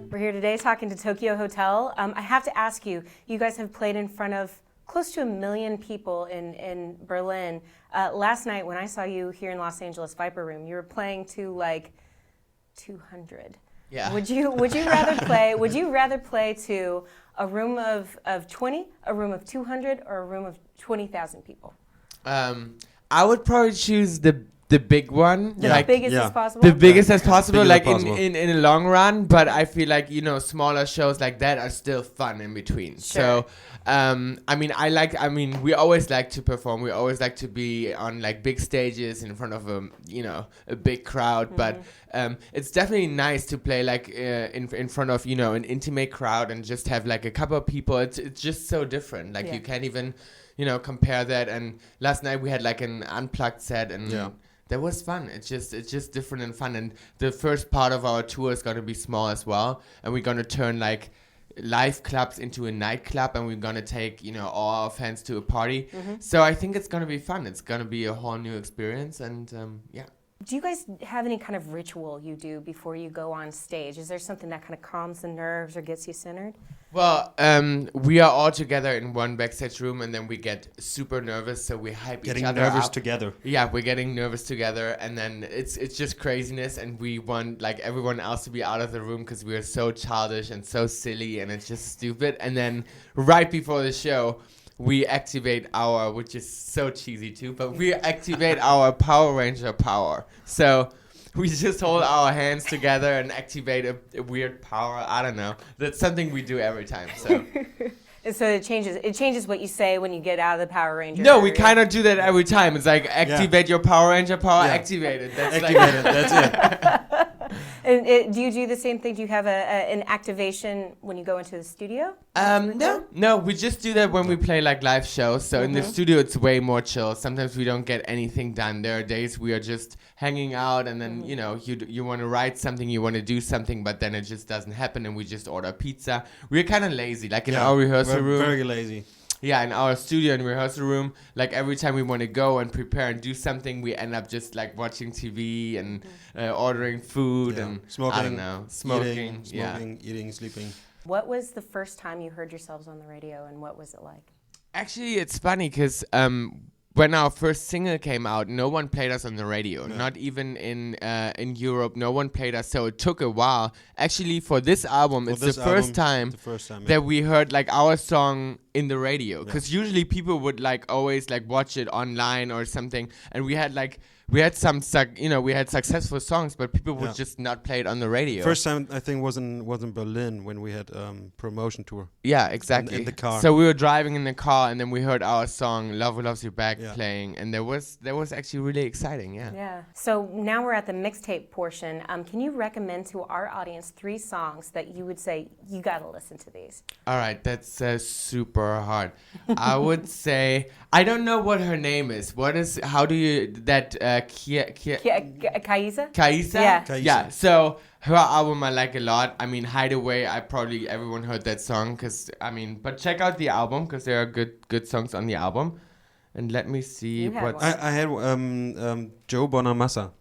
We're here today talking to Tokio Hotel. I have to ask you, you guys have played in front of close to 1 million people in Berlin. Last night when I saw you here in Los Angeles Viper Room, you were playing to like 200. Yeah. Would you rather play to a room of 20, a room of 200, or a room of 20,000 people? I would probably choose the big one. The biggest as possible? The biggest as possible, Bigger like as possible. in the long run, but I feel like, smaller shows like that are still fun in between. Sure. So, we always like to perform. We always like to be on like big stages in front of a big crowd, but it's definitely nice to play like in front of, an intimate crowd and just have like a couple of people. It's just so different. Like you can't even, compare that. And last night we had like an unplugged set and that was fun. It's just different and fun. And the first part of our tour is going to be small as well. And we're going to turn like live clubs into a nightclub, and we're going to take, all our fans to a party. So I think it's going to be fun. It's going to be a whole new experience. And Do you guys have any kind of ritual you do before you go on stage? Is there something that kind of calms the nerves or gets you centered? Well, we are all together in one backstage room, and then we get super nervous, so we hype each other up. Getting nervous together. Yeah, we're getting nervous together, and then it's just craziness, and we want like everyone else to be out of the room because we are so childish and so silly, and it's just stupid. And then right before the show, we activate our, which is so cheesy too, but we activate our Power Ranger power. So we just hold our hands together and activate a weird power. I don't know. That's something we do every time. So. And so it changes what you say when you get out of the Power Ranger. No, we kind of do that every time. It's like activate your Power Ranger power, activate it. That's Activate it, that's it. And do you do the same thing? Do you have an activation when you go into the studio? No, we just do that when we play like live shows. So in the studio, it's way more chill. Sometimes we don't get anything done. There are days we are just hanging out, and then you want to write something, you want to do something, but then it just doesn't happen, and we just order pizza. We're kind of lazy, like in our rehearsal room. Very lazy. Yeah, in our studio and rehearsal room, like every time we want to go and prepare and do something, we end up just like watching TV and ordering food and smoking, I don't know, smoking, eating, sleeping. What was the first time you heard yourselves on the radio, and what was it like? Actually, it's funny because when our first single came out, no one played us on the radio. No. Not even in Europe, no one played us. So it took a while. Actually, for this album, it's the first time that we heard like our song in the radio. Because usually people would like always like watch it online or something. And we had successful songs, but people would just not play it on the radio. First time I think was in Berlin when we had promotion tour. Yeah, exactly. In the car. So we were driving in the car, and then we heard our song "Love Who Loves You Back" playing, and that was actually really exciting. Yeah. Yeah. So now we're at the mixtape portion. Can you recommend to our audience 3 songs that you would say you got to listen to these? All right, that's super hard. I would say I don't know what her name is. How do you that? Kaisa? Kaisa? Yeah. Kaisa. Yeah, so her album I like a lot. I mean, Hideaway, everyone heard that song, but check out the album because there are good songs on the album. And let me see what... I had Joe Bonamassa.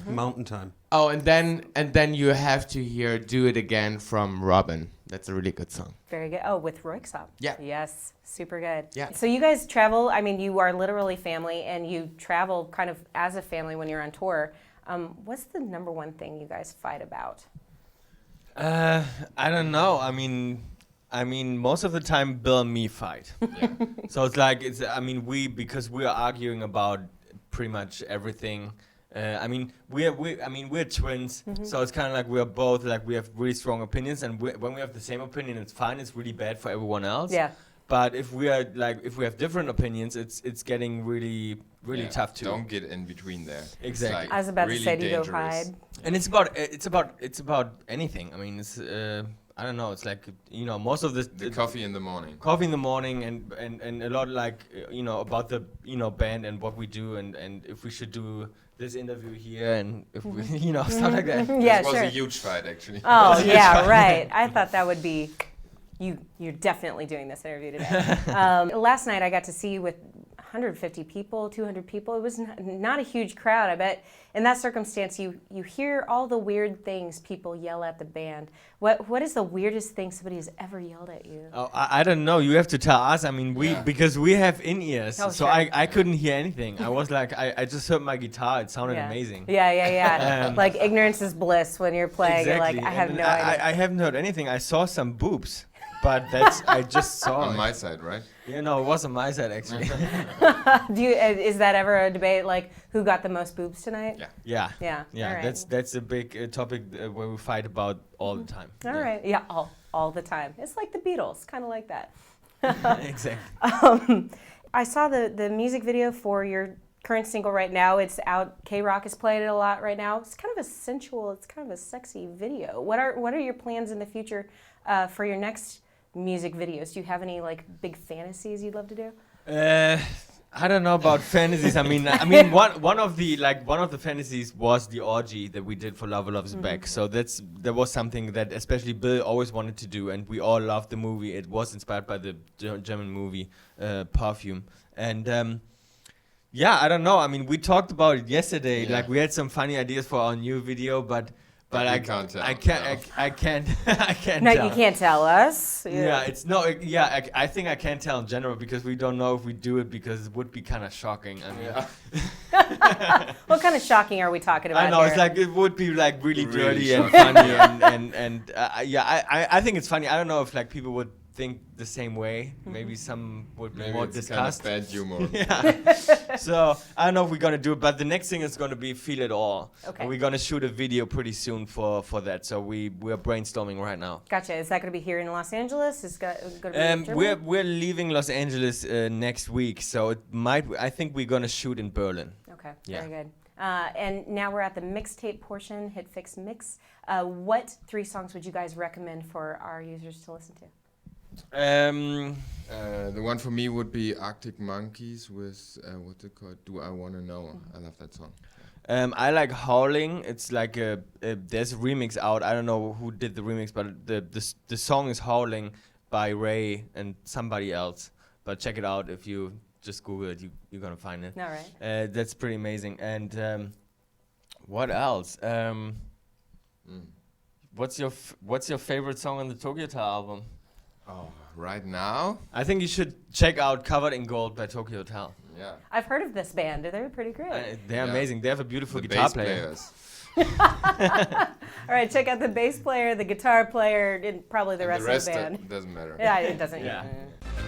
Mountain Time. Oh, and then you have to hear Do It Again from Robin. That's a really good song. Very good. Oh, with Royksop. Yeah. Yes, super good. Yeah. So you guys travel, you are literally family, and you travel kind of as a family when you're on tour. What's the number one thing you guys fight about? I don't know. I mean, most of the time Bill and me fight. Yeah. So because we are arguing about pretty much everything. We're twins, so it's kind of like we are both like we have really strong opinions, and when we have the same opinion, it's fine. It's really bad for everyone else. Yeah. But if we have different opinions, it's getting really tough too. Don't get in between there. Exactly. Like I was about really to say to go dangerous. hide. And it's about anything. I mean, it's I don't know. It's like most of the coffee in the morning. Coffee in the morning, and a lot like about the band and what we do, and if we should do this interview here, and if we stuff like that. Yeah, This was sure. a huge fight, actually. Oh yeah, right. I thought that would be you're definitely doing this interview today. Last night I got to see you with 150 people, 200 people. It was not a huge crowd. I bet in that circumstance, you hear all the weird things people yell at the band. What is the weirdest thing somebody has ever yelled at you? Oh, I don't know. You have to tell us. I mean, because we have in-ears, Oh, so sure. I couldn't hear anything. I was like, I just heard my guitar. It sounded Yeah. amazing. Yeah. Like ignorance is bliss when you're playing. You're like, I have And no idea. I haven't heard anything. I saw some boobs, but that's I just saw On it. my side, right? Yeah, no, it was on my side actually. Is that ever a debate, like who got the most boobs tonight? Yeah. Yeah. Yeah. All right. That's a big topic where we fight about all the time. All right. Yeah. All the time. It's like the Beatles, kind of like that. Exactly. I saw the music video for your current single right now. It's out. K-Rock is playing it a lot right now. It's kind of a sensual, it's kind of a sexy video. What are your plans in the future for your next music videos? Do you have any like big fantasies you'd love to do? I don't know about fantasies. I mean, one of the fantasies was the orgy that we did for Love Loves Back. So that was something that especially Bill always wanted to do, and we all loved the movie. It was inspired by the German movie Perfume, and yeah, I don't know. I mean, we talked about it yesterday. Yeah. Like we had some funny ideas for our new video, but But I we can't tell, I can't. no. I can't. I can't. No, tell. you can't tell us. Yeah, it's no. I think I can't tell in general because we don't know if we do it because it would be kind of shocking. I mean, What kind of shocking are we talking about I know here? it's like it would be like really Really dirty and funny and yeah. I think it's funny. I don't know if like people would think the same way. Maybe some would be Maybe more it's kind of disgust. bad humor. Yeah. So I don't know if we're gonna do it, but the next thing is gonna be Feel It All. Okay. And we're gonna shoot a video pretty soon for that. So we're brainstorming right now. Gotcha. Is that going to be here in Los Angeles? Is it going to be in Germany? We're leaving Los Angeles next week, so it might. I think we're gonna shoot in Berlin. Okay, Yeah. very good. And now we're at the mixtape portion, HitFix Mix. What 3 songs would you guys recommend for our users to listen to? The one for me would be Arctic Monkeys with what's it called? Do I Wanna Know? I love that song. I like Howling. It's like there's a remix out. I don't know who did the remix, but the song is Howling by Ray and somebody else. But check it out if you just Google it. You're gonna find it. All right. That's pretty amazing. And what else? What's your favorite song on the Tokyo Hotel album? Oh, right now? I think you should check out Covered in Gold by Tokyo Hotel. Yeah. I've heard of this band. They're pretty great. They're Yeah. amazing. They have a beautiful The guitar bass player. players. All right, check out the bass player, the guitar player, and probably the And rest of the band. doesn't matter. Yeah, it doesn't. Yeah.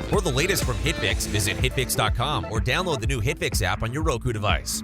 For the latest from HitFix, visit hitfix.com or download the new HitFix app on your Roku device.